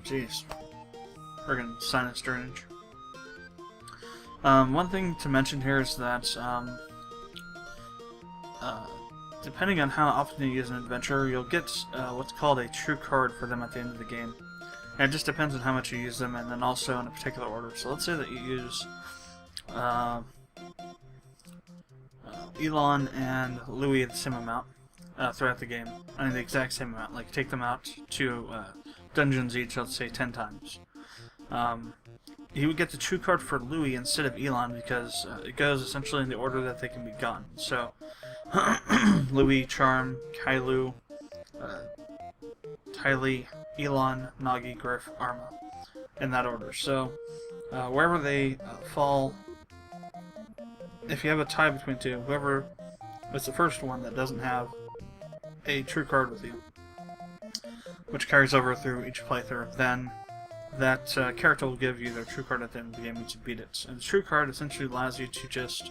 Jeez. Friggin' sinus drainage. One thing to mention here is that, depending on how often you use an adventure, you'll get what's called a true card for them at the end of the game. And it just depends on how much you use them, and then also in a particular order. So let's say that you use Elon and Louis the same amount throughout the game. I mean, the exact same amount. Like, take them out to dungeons each, let's say 10 times. You would get the true card for Louis instead of Elon because it goes essentially in the order that they can be gotten. So, Louis, Charm, Kailu, Tylee, Elon, Nagi, Griff, Arma, in that order. So, wherever they fall, if you have a tie between two, whoever is the first one that doesn't have a true card with you, which carries over through each playthrough, then that character will give you their true card at the end of the game once you beat it. And the true card essentially allows you to just...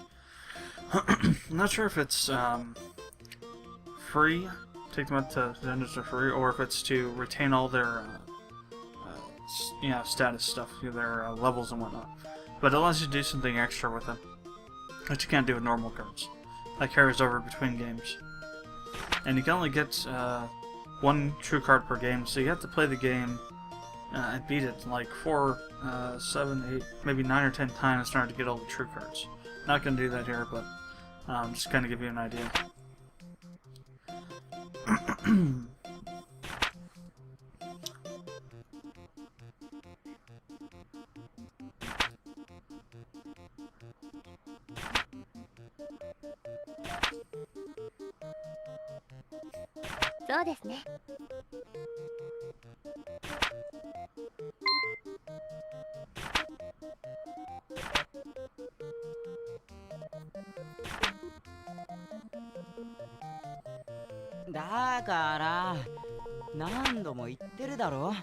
I'm not sure if it's free, take them out to dungeons for free, or if it's to retain all their status stuff, their levels and whatnot. But it allows you to do something extra with them, which you can't do with normal cards. That carries over between games. And you can only get one true card per game, so you have to play the game and beat it like 4, 7, 8, maybe 9 or 10 times in order to get all the true cards. Not going to do that here, but just kind of give you an idea.そうですね。だから何度も言ってるだろ。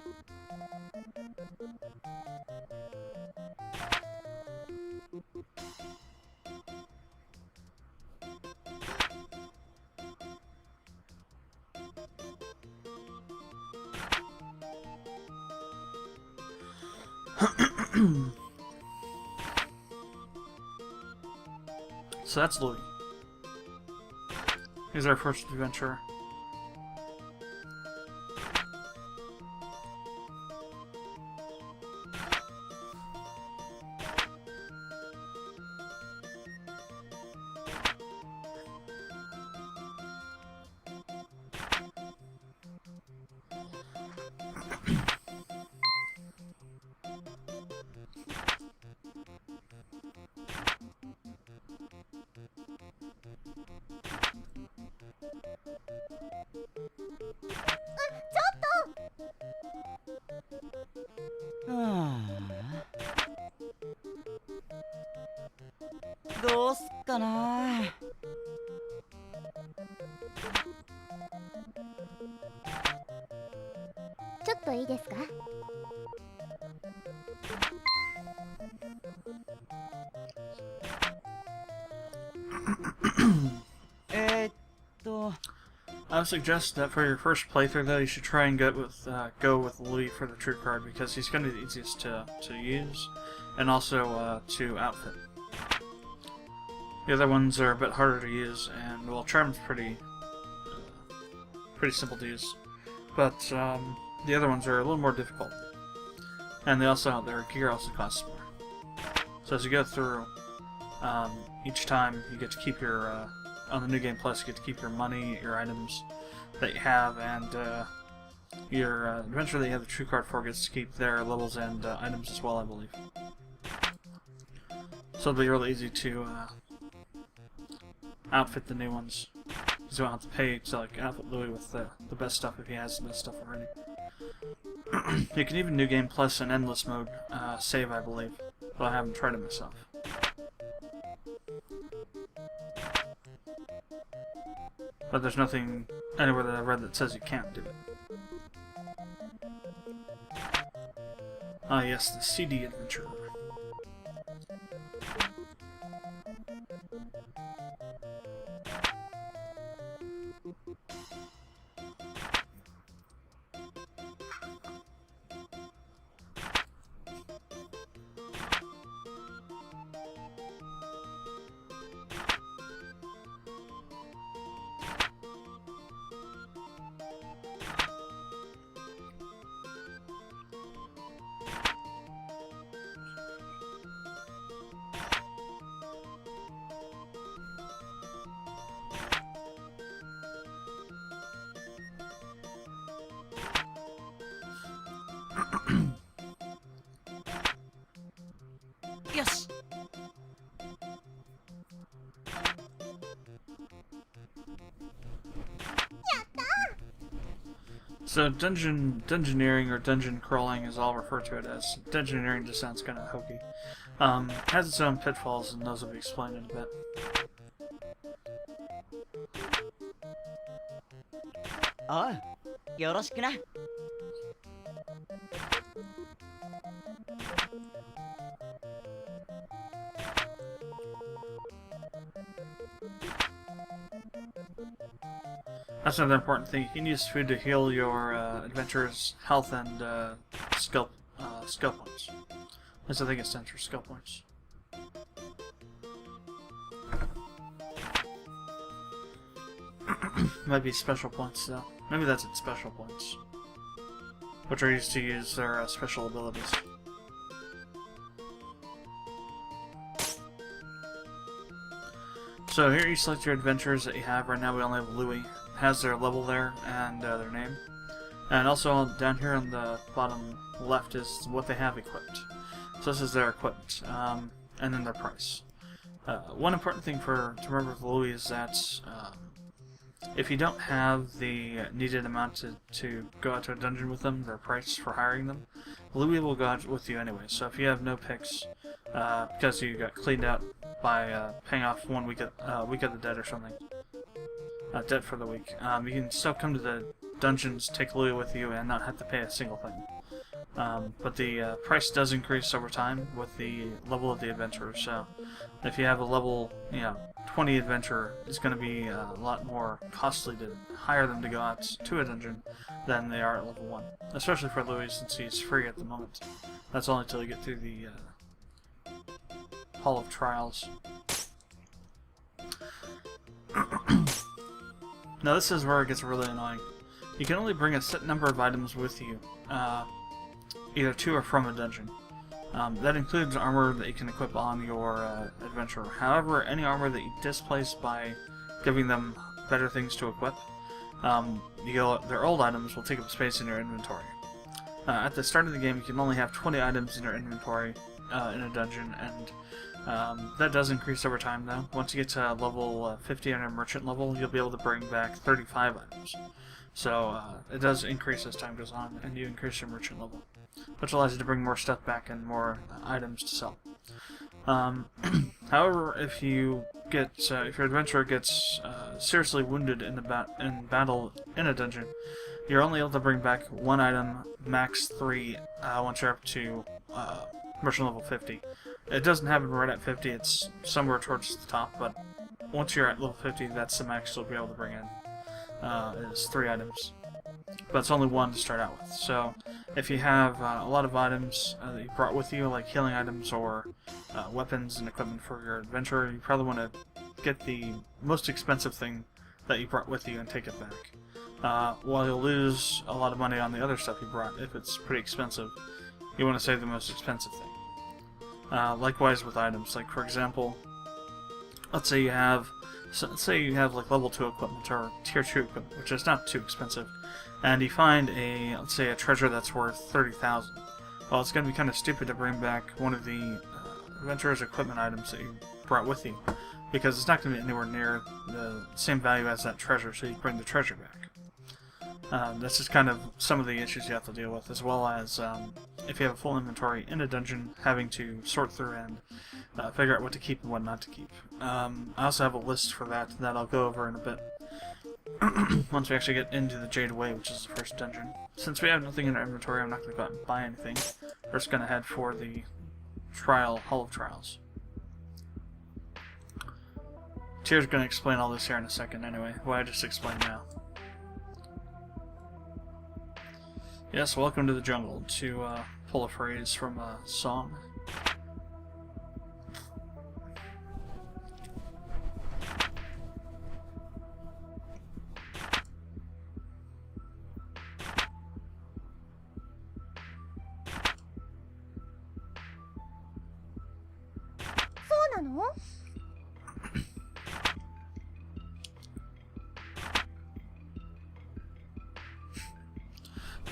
So that's Louis. He's our first adventurer.どうすっかな。ちょっといいですか？I would suggest that for your first playthrough, though, you should try and go with Louis for the true card because he's going to be the easiest to use, and also to outfit. The other ones are a bit harder to use, and well, Charm's pretty simple to use, but the other ones are a little more difficult, and their gear also costs more. So as you go through, each time you get to keep your on the New Game Plus, you get to keep your money, your items that you have, and your adventure that you have the true card for gets to keep their levels and items as well, I believe. So it'll be really easy to outfit the new ones, because you won't have to pay to like outfit Louis with the best stuff if he has the best stuff already. You can even New Game Plus in Endless Mode save, I believe, but I haven't tried it myself. but there's nothing anywhere that I've read that says you can't do it. Ah, yes, the CD Adventure. Yes. So dungeoneering or dungeon crawling is all referred to it as. Dungeoneering just sounds kind of hokey. Has its own pitfalls, and those will be explained in a bit. Oh, よろしくな。That's another important thing. You can use food to heal your adventurer's health and skill points. At least I think it stands for skill points. Might be special points though. Maybe that's it, special points, which are used to use their special abilities. So here you select your adventurers that you have. Right now we only have Louis. It has their level there and their name. And also down here on the bottom left is what they have equipped. So this is their equipment, and then their price. One important thing to remember with Louis is that if you don't have the needed amount to go out to a dungeon with them, their price for hiring them, Louis will go out with you anyway. So if you have no picks, because you got cleaned out by paying off 1 week of the debt or something, debt for the week, you can still come to the dungeons, take Louis with you, and not have to pay a single thing. But the price does increase over time with the level of the adventurer. So if you have a level, 20 adventurer, it's going to be a lot more costly to hire them to go out to a dungeon than they are at level 1. Especially for Louis, since he's free at the moment. That's only until you get through the Hall of Trials. Now this is where it gets really annoying. You can only bring a set number of items with you, either to or from a dungeon. That includes armor that you can equip on your adventurer. However, any armor that you displace by giving them better things to equip, their old items will take up space in your inventory. At the start of the game, you can only have 20 items in your inventory in a dungeon, and that does increase over time though. Once you get to level 50 on your merchant level, you'll be able to bring back 35 items. So it does increase as time goes on, and you increase your merchant level, which allows you to bring more stuff back and more items to sell. However, if your adventurer gets seriously wounded in battle in a dungeon, you're only able to bring back 1 item, max 3, once you're up to merchant level 50. It doesn't happen right at 50, it's somewhere towards the top, but once you're at level 50, that's the max you'll be able to bring in. Is 3 items. But it's only 1 to start out with. So if you have a lot of items that you brought with you, like healing items or weapons and equipment for your adventurer, you probably want to get the most expensive thing that you brought with you and take it back. While you'll lose a lot of money on the other stuff you brought, if it's pretty expensive, you want to save the most expensive thing. Likewise with items, like for example, let's say you have like level 2 equipment or tier 2 equipment, which is not too expensive, and you find let's say a treasure that's worth 30,000. Well, it's going to be kind of stupid to bring back one of the adventurer's equipment items that you brought with you, because it's not going to be anywhere near the same value as that treasure, so you bring the treasure back. That's just kind of some of the issues you have to deal with, as well as if you have a full inventory in a dungeon, having to sort through and figure out what to keep and what not to keep. I also have a list for that I'll go over in a bit. once we actually get into the Jade Way, which is the first dungeon. Since we have nothing in our inventory, I'm not going to go out and buy anything. We're just going to head for the Hall of Trials. Tyr's going to explain all this here in a second anyway, what I just explained now. Yes, welcome to the jungle, to pull a phrase from a song.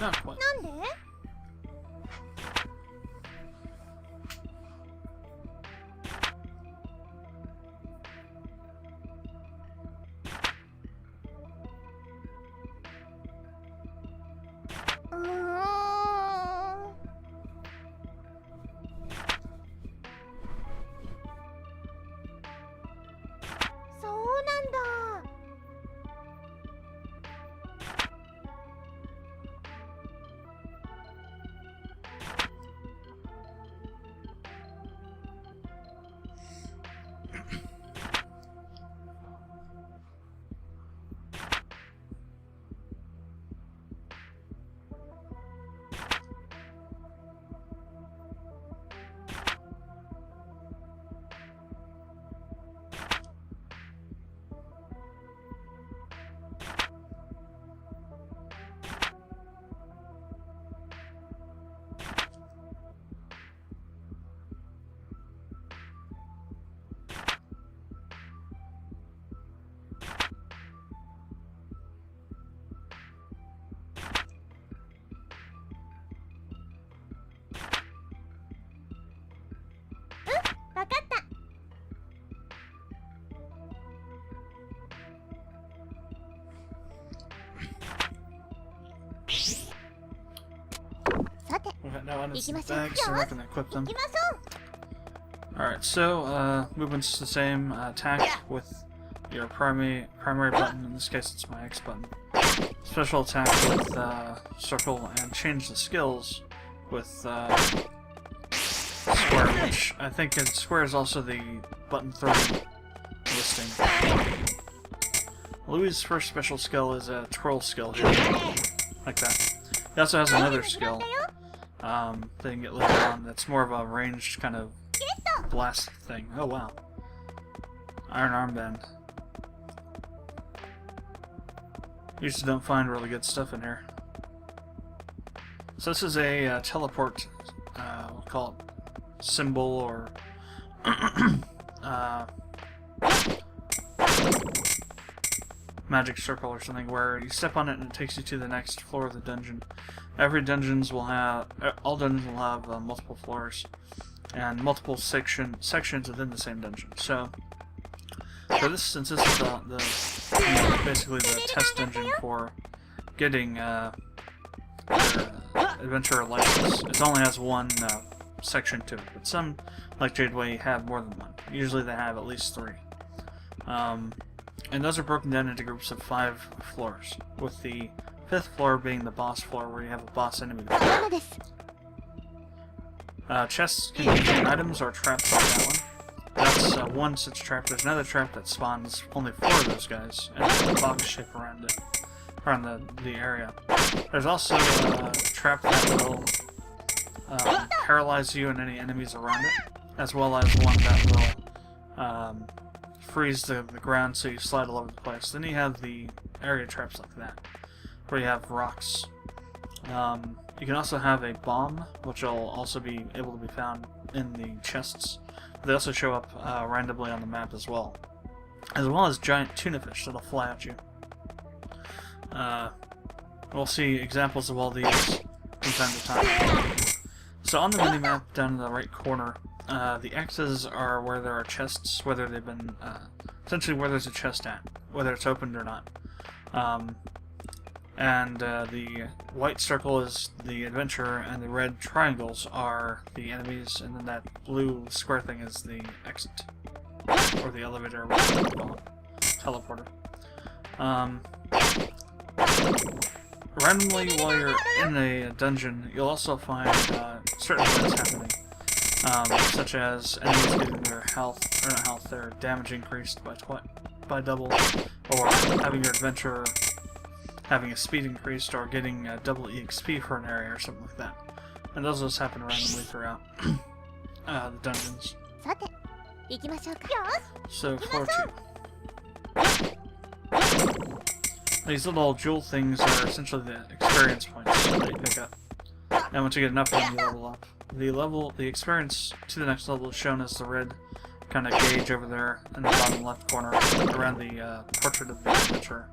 Not quite. Now into the bag, so we're gonna equip them. Alright, so movement's the same. Attack with your primary button. In this case, it's my X button. Special attack with circle, and change the skills with square, which I think square is also the button 30 listing. Louis' first special skill is a twirl skill here, like that. He also has another skill. They can get later on. That's more of a ranged kind of blast thing. Oh wow. Iron armband. Usually don't find really good stuff in here. So this is a teleport, we'll call it symbol, or magic circle or something, where you step on it and it takes you to the next floor of the dungeon. All dungeons will have multiple floors and multiple sections within the same dungeon. So, since this is basically the test dungeon for getting your adventurer license, it only has one section to it. But some, like Jade Way, have more than one. Usually they have at least 3. And those are broken down into groups of 5 floors, with the 5th floor being the boss floor, where you have a boss enemy. Chests can contain items or traps like that one. That's one such trap. There's another trap that spawns only 4 of those guys, and it's a box shape around it, around the area. There's also a trap that will paralyze you and any enemies around it, as well as one that will freeze the ground so you slide all over the place. Then you have the area traps like that, where you have rocks. You can also have a bomb, which will also be able to be found in the chests. They also show up randomly on the map as well as giant tuna fish that'll fly at you. We'll see examples of all these from time to time. So on the minimap down in the right corner, the X's are where there are chests, whether they've been essentially where there's a chest at, whether it's opened or not. And the white circle is the adventurer, and the red triangles are the enemies, and then that blue square thing is the exit, or the elevator, whatever you call it, teleporter. Randomly, while you're in a dungeon, you'll also find certain things happening, such as enemies getting their health, or not health, their damage increased by double, or having your adventurer having a speed increased, or getting double EXP for an area, or something like that. And those just happen randomly throughout the dungeons. さて行きましょうか。 So, floor 2. These little jewel things are essentially the experience points that you pick up. And once you get enough of them, you level up. The experience to the next level is shown as the red kind of gauge over there in the bottom left corner around the portrait of the adventurer.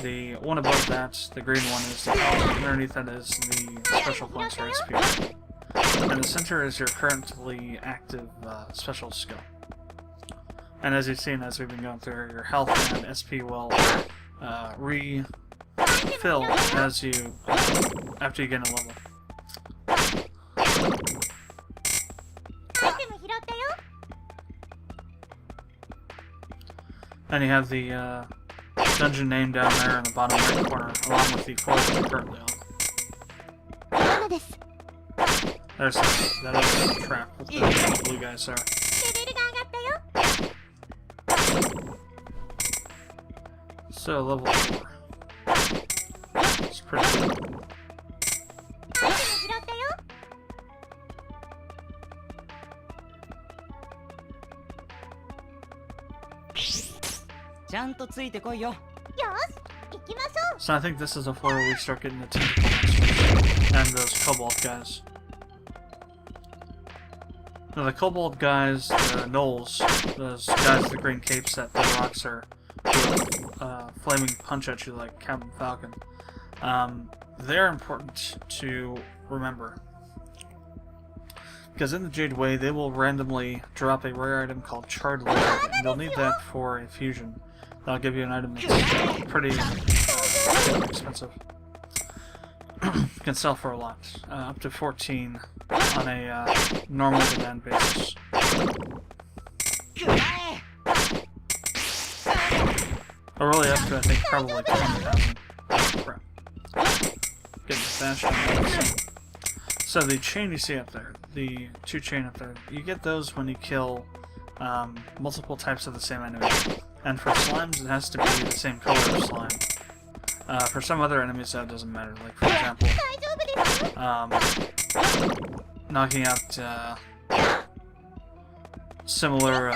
The one above that, the green one, is the health, and underneath that is the special points for SP. And the center is your currently active special skill. And as you've seen as we've been going through, your health and SP will refill as you after you get a level. And you have the dungeon name down there in the bottom right corner, along with the floor that you're currently on. There's that other trap with the blue guys there. So, level 4. It's pretty good. So I think this is a floor where we start getting the tentacle monsters and those kobold guys. Now the kobold guys, the gnolls, those guys with the green capes that the rocks are flaming punch at you like Captain Falcon, they're important to remember. Because in the Jade Way, they will randomly drop a rare item called Charred Liver, and you'll need that for a fusion. That'll give you an item that's pretty expensive. You can sell for a lot, up to 14 on a normal demand basis. Or really up to, I think, probably 20,000. Crap. Getting bashed on that. So the chain you see up there, the 2 chain up there, you get those when you kill multiple types of the same enemy. And for slimes, it has to be the same color of slime. For some other enemies, that doesn't matter. Like, for example, knocking out similar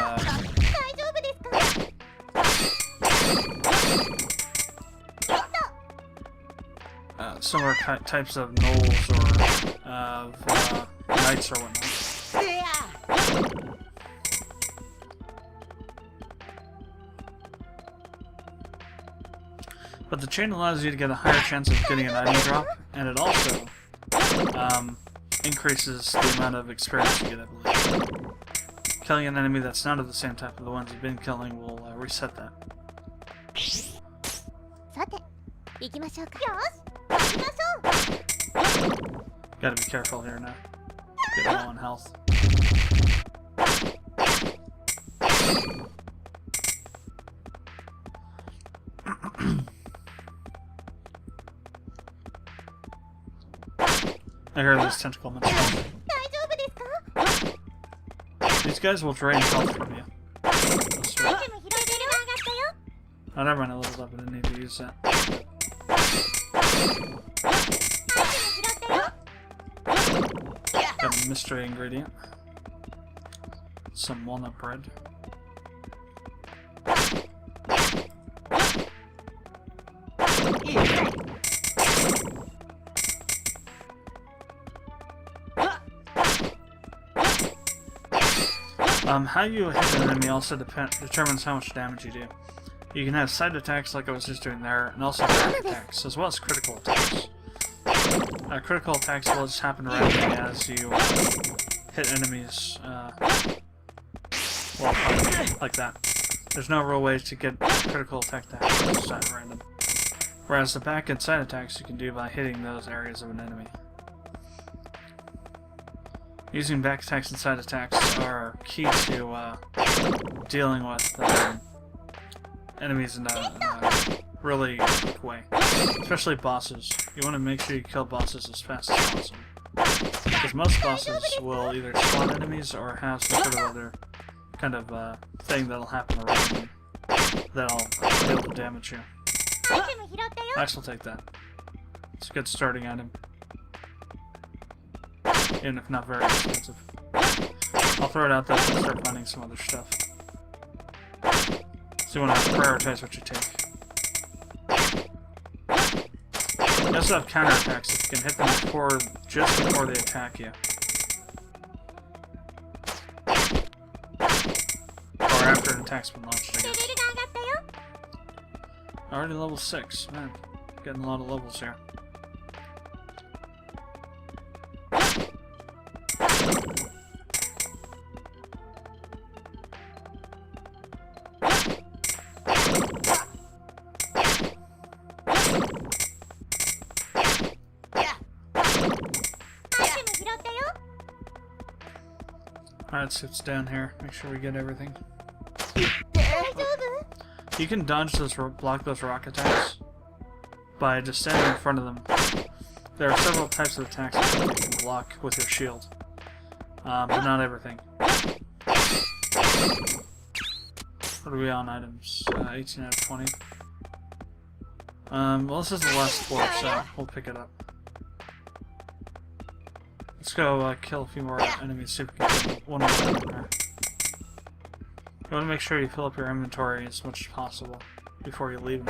similar types of gnolls or of knights or whatnot. But the chain allows you to get a higher chance of getting an item drop, and it also increases the amount of experience you get, I believe. Killing an enemy that's not of the same type of the ones you've been killing will reset that. Gotta be careful here now. Get low on health. I hear these tentacle monsters. These guys will drain health from you. Oh, never mind, I leveled up. I didn't need to use that. Got a mystery ingredient. Some walnut bread. How you hit an enemy also determines how much damage you do. You can have side attacks like I was just doing there, and also direct attacks, as well as critical attacks. Critical attacks will just happen randomly as you hit enemies, well, like that. There's no real way to get critical attack to happen, it's just at random. Whereas the back and side attacks you can do by hitting those areas of an enemy. Using back attacks and side attacks are key to dealing with enemies in a really quick way. Especially bosses. You want to make sure you kill bosses as fast as possible. Because most bosses will either spawn enemies or have some sort of other kind of thing that'll happen around them that'll be able to damage you. アイテム拾ったよ。 Max will take that. It's a good starting item. Even if not very expensive. I'll throw it out there and start finding some other stuff. So you want to prioritize what you take. You also have counterattacks if you can hit them just before they attack you. Or after an attack's been launched, I レベ guess. ルが上がったよ。 Already level 6. Man, getting a lot of levels here. Alright, so it's down here. Make sure we get everything. 大丈夫？ You can dodge those, block those rock attacks by just standing in front of them. There are several types of attacks that you can block with your shield, but not everything. What are we on items? 18 out of 20. Well, this is the last floor, so we'll pick it up. Let's go kill a few more enemies, see if we can get one more item in there. You want to make sure you fill up your inventory as much as possible before you leave.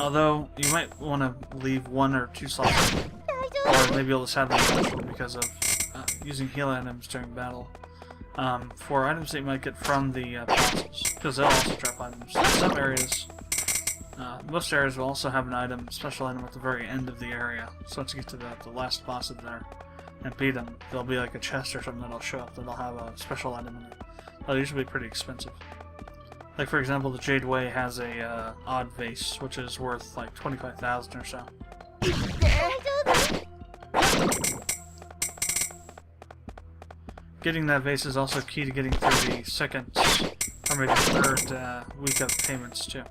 Although, you might want to leave 1 or 2 slots, or maybe you'll just have them eventually because of using heal items during battle. For items that you might get from the bosses, because they'll also drop items. In some areas, most areas will also have an item, special item at the very end of the area. So once you get to the last boss in there and beat them, there'll be like a chest or something that'll show up that'll have a special item in it. That'll usually be pretty expensive. Like for example, the Jade Way has a odd vase, which is worth like 25,000 or so. 大丈夫？ Getting that vase is also key to getting through the second or maybe third week of payments too.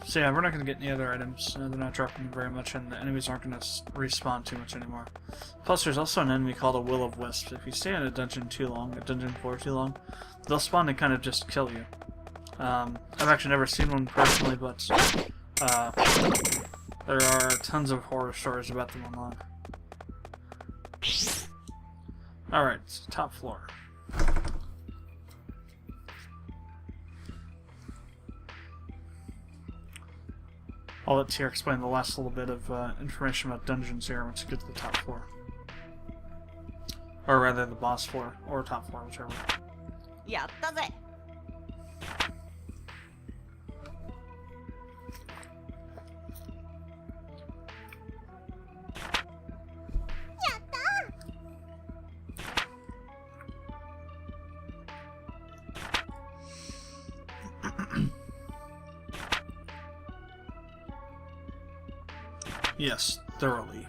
So yeah, we're not going to get any other items. They're not dropping very much, and the enemies aren't going to respawn too much anymore. Plus, there's also an enemy called a Will of Wisps. If you stay in a dungeon too long, a dungeon floor too long, they'll spawn and kind of just kill you. I've actually never seen one personally, but there are tons of horror stories about them online. Alright, top floor. I'll let Tier explain the last little bit of information about dungeons here once you get to the top floor. Or rather, the boss floor, or top floor, whichever. やったぜ。 Yes, thoroughly.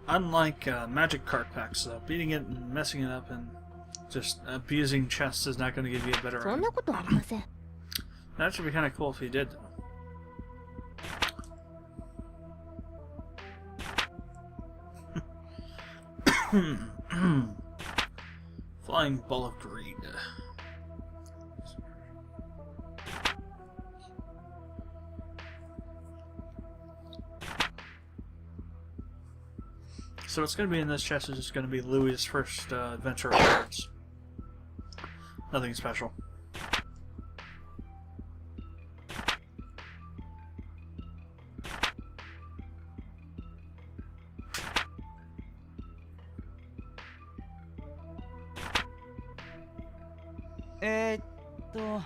Unlike magic card packs, though, beating it and messing it up and just abusing chests is not going to give you a better そん item. なことありません。 That should be kind of cool if you did, though. Flying Ball of Greed. So what's going to be in this chest is just going to be Louis' first adventure rewards. Nothing special. Eh, と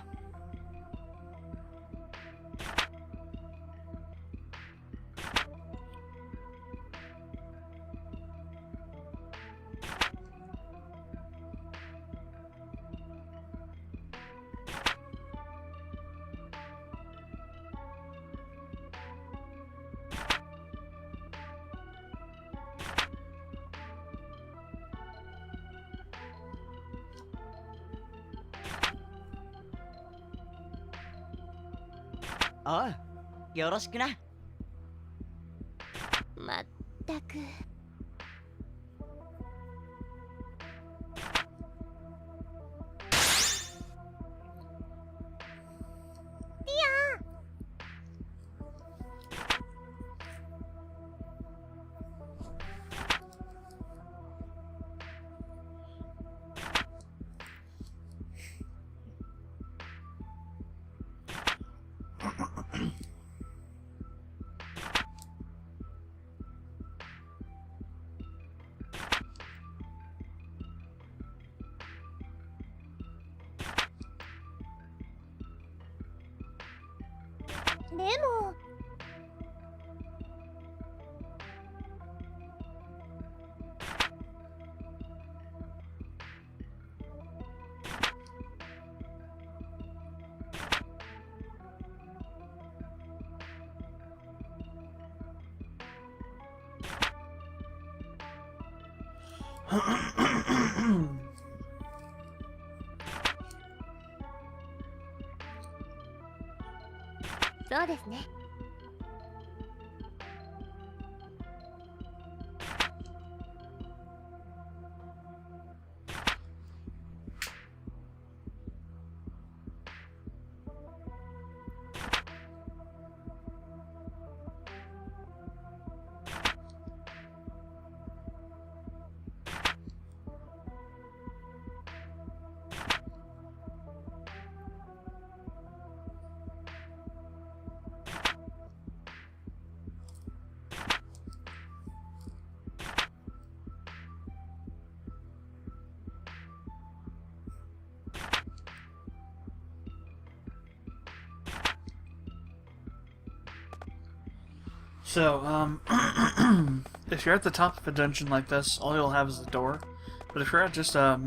おう、よろしくな。まったく。でもそうですね。So, if you're at the top of a dungeon like this, all you'll have is the door. But if you're at just a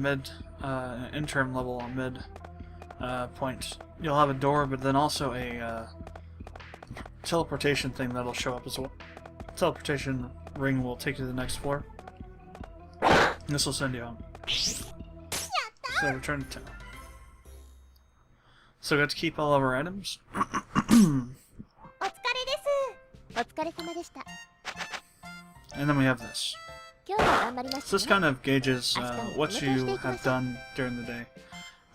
interim level, a mid point, you'll have a door, but then also a teleportation thing that'll show up as well. Teleportation ring will take you to the next floor. And this will send you home. So return to town. So we have to keep all of our items. お疲れです。お疲れ様でした。 And then we have this. 今日は頑張りま So し this たね。 kind of gauges what you have done during the day.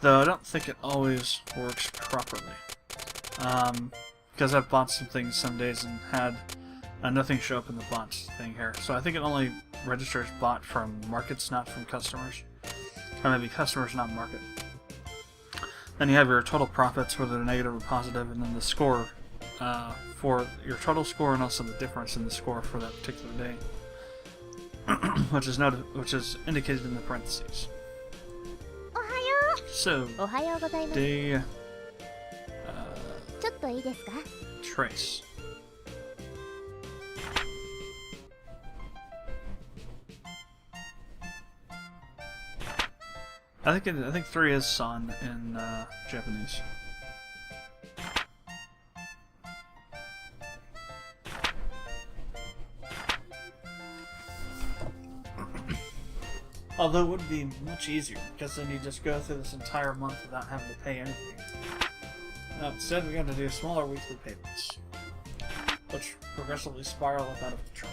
Though I don't think it always works properly. Because I've bought some things some days and had nothing show up in the bought thing here. So I think it only registers bought from markets, not from customers. Or maybe customers, not market. Then you have your total profits, whether they're negative or positive, and then the score for your total score and also the difference in the score for that particular day. which is indicated in the parentheses. おはよ So, う。おはようございます。 day ちょっといいですか？ trace. I think 3 is san in Japanese. Although it would be much easier, because then you just go through this entire month without having to pay anything. Instead, we got to do smaller weekly payments, which progressively spiral up out of control.